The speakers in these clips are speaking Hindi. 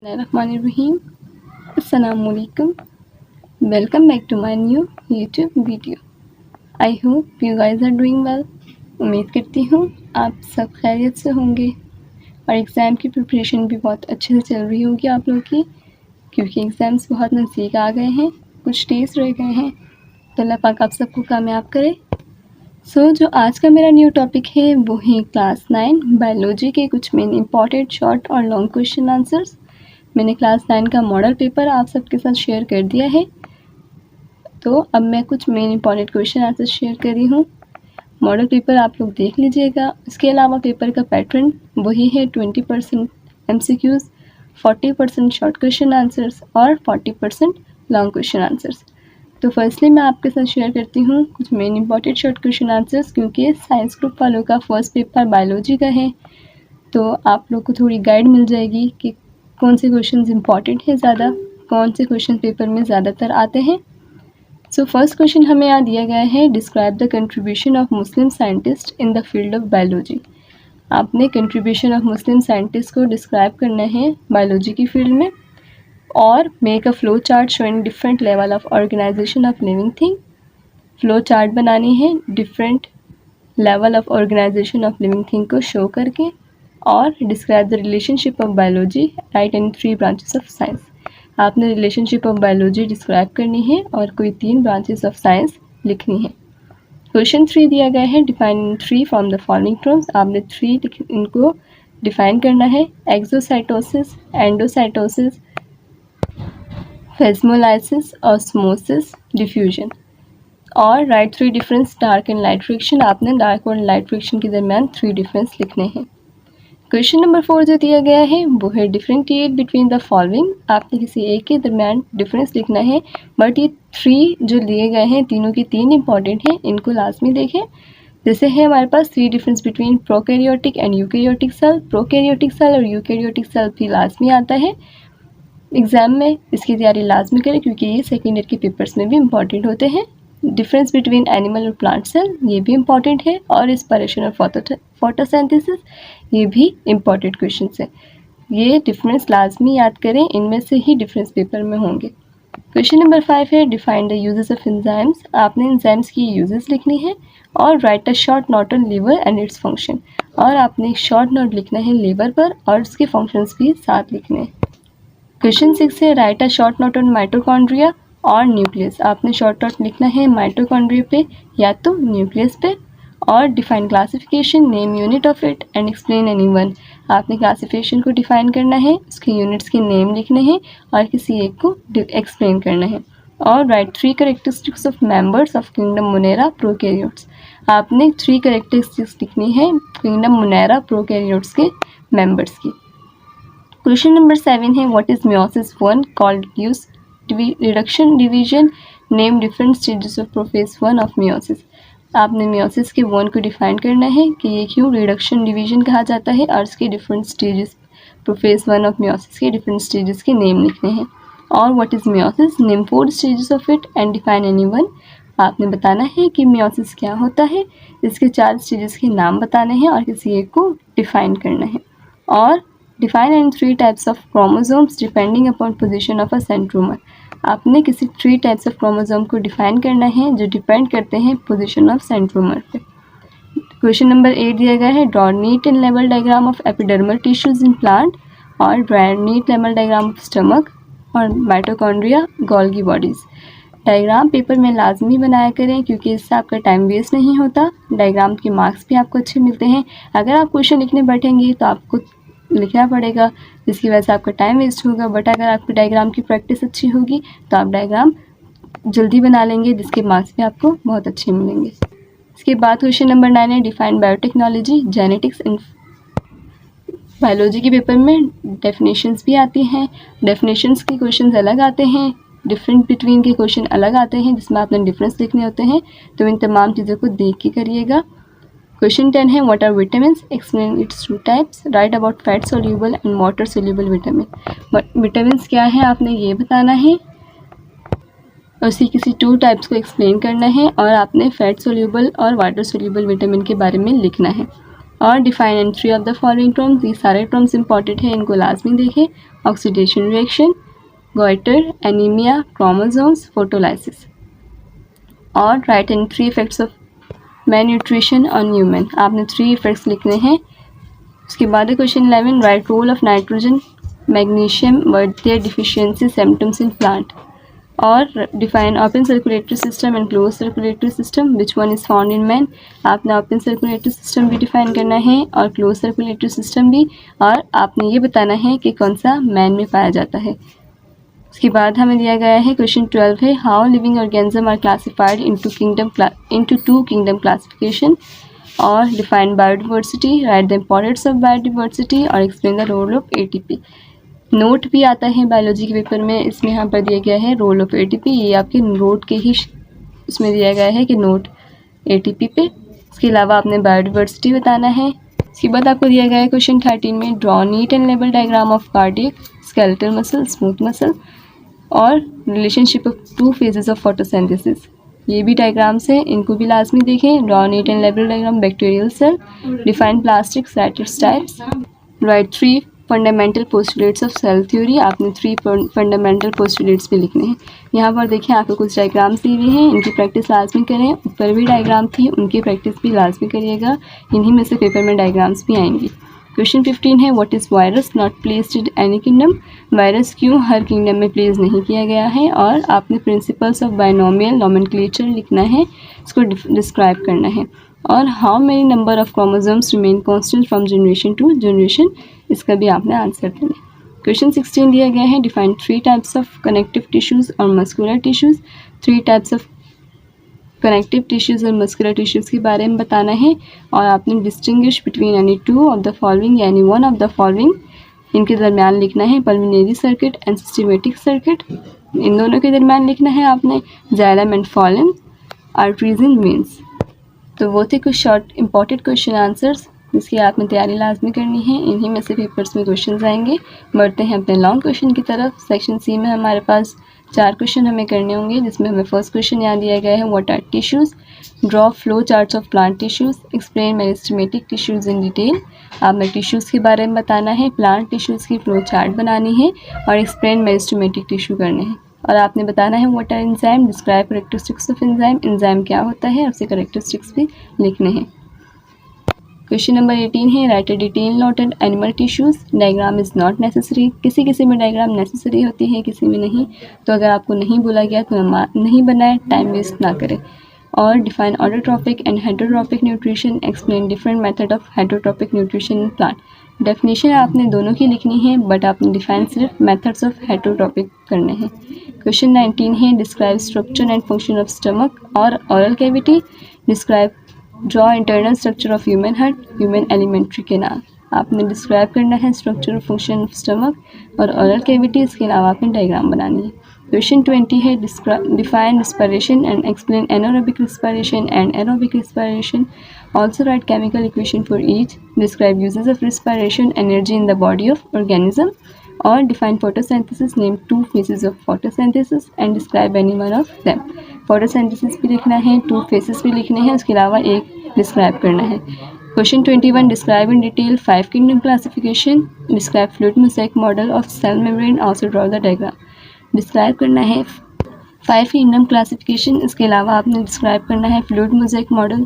Bismillahirrahmanirrahim. Assalamualaikum. Welcome back to my new YouTube video. I hope you guys are doing well. उम्मीद करती हूँ आप सब खैरियत से होंगे और एग्ज़ाम की प्रिपरेशन भी बहुत अच्छे से चल रही होगी आप लोग की, क्योंकि एग्ज़ाम्स बहुत नज़दीक आ गए हैं, कुछ डेज रह गए हैं। तो अल्लाह पाक आप सबको कामयाब करे। जो आज का मेरा न्यू टॉपिक है वो है क्लास 9 बायोलॉजी के कुछ मेन इंपॉर्टेंट शॉर्ट और लॉन्ग क्वेश्चन आंसर्स। मैंने क्लास 9 का मॉडल पेपर आप सबके साथ शेयर कर दिया है, तो अब मैं कुछ main important question answer share कर रही हूँ। मॉडल पेपर आप लोग देख लीजिएगा। इसके अलावा पेपर का पैटर्न वही है, 20% MCQs, 40% शॉर्ट क्वेश्चन आंसर्स और 40% लॉन्ग क्वेश्चन आंसर्स। तो फर्स्टली मैं आपके साथ शेयर करती हूँ कुछ main important short question answers, क्योंकि साइंस ग्रुप वालों का फर्स्ट पेपर बायोलॉजी का है, तो आप लोग को थोड़ी गाइड मिल जाएगी कि कौन से क्वेश्चंस इंपॉर्टेंट है ज़्यादा, कौन से क्वेश्चन पेपर में ज़्यादातर आते हैं। फर्स्ट क्वेश्चन हमें यहाँ दिया गया है, describe the contribution of Muslim scientist in the field of biology. आपने कंट्रीब्यूशन ऑफ मुस्लिम साइंटिस्ट को डिस्क्राइब करना है बायोलॉजी की फील्ड में, और make a flow chart showing different level of organisation of living thing. Flow chart बनानी है different level of organisation of living thing को शो करके, और describe the relationship of biology right in 3 branches of science. आपने रिलेशनशिप ऑफ बायोलॉजी डिस्क्राइब करनी है और कोई 3 ब्रांचेस ऑफ साइंस लिखनी है। क्वेश्चन 3 दिया गया है, define 3 from the following terms. आपने 3 इनको डिफाइन करना है, एक्सोसाइटोसिस, एंडोसाइटोसिस, फेस्मोलाइसिस, ऑस्मोसिस, डिफ्यूजन। और right 3 difference dark and light reaction. आपने डार्क और लाइट रिएक्शन के दरमियान 3 डिफरेंस लिखने हैं। क्वेश्चन नंबर 4 जो दिया गया है वो है डिफरेंशिएट बिटवीन द फॉलोइंग। आपने किसी एक के दरमियान डिफरेंस लिखना है, बट ये 3 जो लिए गए हैं तीनों की 3 इंपॉर्टेंट हैं, इनको लाजमी देखें। जैसे है हमारे पास 3 difference between prokaryotic and eukaryotic cell. Prokaryotic cell और यूकैरियोटिक सेल भी लाजमी आता है एग्जाम में, इसकी तैयारी लाजमी करें क्योंकि ये सेकेंड ईयर के पेपर्स में भी इंपॉर्टेंट होते हैं। डिफरेंस बिटवीन एनिमल और प्लांट सेल, ये भी इंपॉर्टेंट है, और रिस्पिरेशन और फोटोसिंथेसिस, ये भी इंपॉर्टेंट क्वेश्चन है। ये डिफरेंस लाजमी याद करें, इनमें से ही डिफरेंस पेपर में होंगे। क्वेश्चन नंबर 5 है, define the uses of enzymes. आपने एंजाइम्स की यूजेस लिखनी है, और right a short note on liver and its function. और आपने शॉर्ट नोट लिखना है लिवर पर, और उसके फंक्शंस भी साथ लिखने हैं। क्वेश्चन 6 है, right a short note on mitochondria और न्यूक्लियस। आपने शॉर्ट नोट लिखना है माइटोकॉन्ड्रिया पे या तो न्यूक्लियस पे। और define classification, name unit of it and explain any one. आपने क्लासिफिकेशन को डिफाइन करना है, उसके यूनिट्स के नेम लिखने हैं और किसी एक को एक्सप्लेन करना है। और right 3 characteristics of members of kingdom Monera prokaryotes. आपने 3 कैरेक्टरिस्टिक्स लिखनी है किंगडम मोनेरा प्रोकैरियोट्स के मेंबर्स की। क्वेश्चन नंबर 7 है, what is meiosis 1 called use reduction division, name different stages of prophase 1 of meiosis. आपने मियोसिस के 1 को डिफाइन करना है कि ये क्यों रिडक्शन डिवीजन कहा जाता है, और इसके different stages, prophase 1 of meiosis के डिफरेंट स्टेजेस के नेम लिखने हैं। और what is meiosis, name 4 stages of it and define any one. आपने बताना है कि मियोसिस क्या होता है, इसके 4 स्टेजेस के नाम बताने हैं और किसी एक को डिफाइन करना है। और define and 3 types of chromosomes depending upon position of a centromere. आपने किसी 3 टाइप्स ऑफ क्रोमोसोम को डिफाइन करना है जो डिपेंड करते हैं पोजीशन ऑफ सेंट्रोमर पे। क्वेश्चन नंबर 8 दिया गया है, draw neat and level diagram of epidermal tissues in plant, और draw neat level diagram of stomach और mitochondria Golgi bodies. Diagram paper में लाजमी बनाया करें क्योंकि इससे आपका टाइम वेस्ट नहीं होता, डायग्राम के मार्क्स भी आपको अच्छे मिलते हैं। अगर आप क्वेश्चन लिखने बैठेंगे तो आपको लिखना पड़ेगा, जिसकी वजह से आपका टाइम वेस्ट होगा। बट अगर आपकी डायग्राम की प्रैक्टिस अच्छी होगी तो आप डायग्राम जल्दी बना लेंगे, जिसके मार्क्स भी आपको बहुत अच्छे मिलेंगे। इसके बाद क्वेश्चन नंबर 9 है, define biotechnology, genetics and biology के पेपर में डेफिनेशंस भी आती हैं। डेफिनेशंस के क्वेश्चंस अलग आते हैं, डिफरेंट बिटवीन के क्वेश्चन अलग आते हैं, जिसमें आपने डिफरेंस लिखने होते हैं, तो इन तमाम चीज़ों को देख के करिएगा। क्वेश्चन 10 है, what are vitamins, explain its 2 types, write about fat soluble and water soluble vitamin. Vitamins क्या है आपने ये बताना है, और उसी किसी 2 टाइप्स को एक्सप्लेन करना है, और आपने फैट सोल्यूबल और वाटर सोल्यूबल विटामिन के बारे में लिखना है। और define and 3 of the following terms, ये सारे टर्म्स इंपॉर्टेंट है, इनको लाजमी देखें। Oxidation reaction, goitre, anaemia, chromosomes, photolysis. और write in 3 effects of malnutrition on human, आपने 3 इफेक्ट्स लिखने हैं। उसके बाद है question 11, write role of nitrogen, magnesium, but their deficiency symptoms in plant. और define open circulatory system and close circulatory system, which one is found in man, आपने ओपन सर्कुलेटरी सिस्टम भी डिफाइन करना है और क्लोज सर्कुलेटरी सिस्टम भी, और आपने ये बताना है कि कौन सा मैन में पाया जाता है। उसके बाद हमें दिया गया है क्वेश्चन 12 है, how living organism are classified into 2 kingdom classification. और define biodiversity, write the importance of biodiversity और explain the role of ATP। Note भी आता है बायोलॉजी के पेपर में, इसमें यहाँ पर दिया गया है रोल ऑफ ATP, ये आपके नोट के ही उसमें दिया गया है कि नोट ATP पे। इसके अलावा आपने बायोडिवर्सिटी बताना है। इसके बाद आपको दिया गया है क्वेश्चन 13 में, draw neat and label diagram of cardiac, skeletal muscle, smooth muscle और relationship of 2 phases of photosynthesis, ये भी डायग्राम्स हैं, इनको भी लाजमी देखें। Draw neat and label diagram bacterial cell, define plastic साइटिस types, write 3 fundamental postulates of cell theory, आपने 3 फंडामेंटल पोस्टुलेट्स भी लिखने हैं। यहाँ पर देखिए आपको कुछ डायग्राम्स दी हुई हैं, इनकी प्रैक्टिस लाजमी करें। ऊपर भी डायग्राम थी, उनकी प्रैक्टिस भी लाजमी करिएगा, इन्हीं में से पेपर में डायग्राम्स भी आएंगी। क्वेश्चन 15 है, what is virus not placed in any kingdom, virus क्यों हर किंगडम में प्लेस नहीं किया गया है। और आपने प्रिंसिपल्स ऑफ बायनोमियल नोमेनक्लेचर लिखना है, इसको डिस्क्राइब करना है। और how many number of chromosomes remain constant from generation to generation, इसका भी आपने आंसर देना है। क्वेश्चन 16 दिया गया है, define 3 types of connective tissues और muscular tissues, 3 types of connective tissues और मस्कुलर टिश्यूज़ के बारे में बताना है। और आपने distinguish between any 2 of the following यानी 1 ऑफ द फॉलोइंग, इनके दरमियान लिखना है। Pulmonary circuit and systematic circuit, इन दोनों के दरमियान लिखना है आपने। Xylem and phloem, arteries and veins. तो वो थे कुछ शॉर्ट इंपॉर्टेंट क्वेश्चन आंसर्स, जिसकी आपने तैयारी लाजमी करनी है, इन्हीं में से पेपर्स में क्वेश्चन आएंगे। बढ़ते हैं अपने लॉन्ग क्वेश्चन की तरफ। सेक्शन सी में हमारे पास 4 क्वेश्चन हमें करने होंगे, जिसमें हमें फर्स्ट क्वेश्चन यहाँ दिया गया है, what are tissues, draw flow charts of plant tissues, explain meristematic tissues in detail, आपने टिश्यूज़ के बारे में बताना है, प्लांट टिश्यूज़ की फ्लो चार्ट बनानी है और एक्सप्लेन मेरिस्टेमेटिक टिश्यू करने हैं। और आपने बताना है what are enzyme, describe characteristics of enzyme, enzyme क्या होता है, उसके कैरेक्टरिस्टिक्स भी लिखने हैं। क्वेश्चन नंबर 18 है, right A detail note and animal tissues, diagram is not necessary, किसी किसी में डायग्राम नेसेसरी होती है, किसी में नहीं, तो अगर आपको नहीं बोला गया तो नहीं बनाए, टाइम वेस्ट ना करें। और define autotrophic and heterotrophic nutrition, explain different method of heterotrophic nutrition in plant. Definition आपने दोनों की लिखनी है, बट आपने डिफाइन सिर्फ मेथड्स ऑफ हेटरोट्रॉपिक करने हैं। क्वेश्चन 19 है, describe structure and function of stomach और oral cavity, describe draw internal structure of human heart, human alimentary canal, आपने डिस्क्राइब करना है स्ट्रक्चर और फंक्शन ऑफ स्टमक और ऑरल कैविटी, इसके अलावा आपने डायग्राम बनानी है। क्वेश्चन 20 है, define respiration and explain anaerobic respiration and aerobic respiration, also write chemical equation for each, describe uses of respiration, energy in the body of organism, और define photosynthesis, name 2 phases of photosynthesis and describe any one of them. Photosynthesis भी लिखना है, 2 फेजेस भी लिखने हैं, उसके अलावा एक डिस्क्राइब करना है। Question 21, describe in detail 5 kingdom classification, describe fluid mosaic model of cell membrane, also draw the diagram, describe करना है 5 किंगडम क्लासिफिकेशन, इसके अलावा आपने डिस्क्राइब करना है फ्लूइड मोज़ेक मॉडल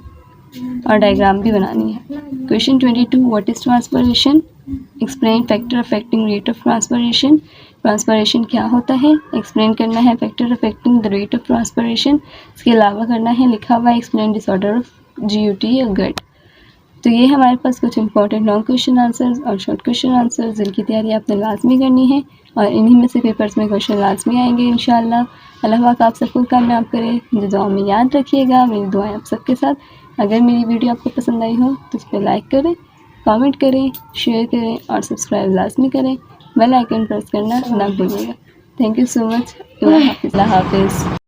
और डायग्राम भी बनानी है। Question 22, what is transpiration, explain factor affecting rate of transpiration, transpiration क्या होता है, एक्सप्लेन करना है factor affecting the rate of transpiration, इसके अलावा करना है लिखा हुआ एक्सप्लेन डिसऑर्डर ऑफ GUT या गट। तो ये हमारे पास कुछ इंपॉर्टेंट लॉन्ग क्वेश्चन आंसर्स और शॉर्ट क्वेश्चन आंसर्स, जिनकी तैयारी आपने लाजमी करनी है और इन्हीं में से पेपर्स में क्वेश्चन लाजमी आएंगे इंशाल्लाह। अल्लाह पाक आप सबको कामयाब करे, मुझे दुआ में याद रखिएगा, मेरी दुआएं आप सबके साथ। अगर मेरी वीडियो आपको पसंद आई हो तो उस पर लाइक करें, कमेंट करें, शेयर करें और सब्सक्राइब लाजमी करें, बेल आइकन प्रेस करना ना भूलिएगा। Thank you so much. Allah हाफिज़।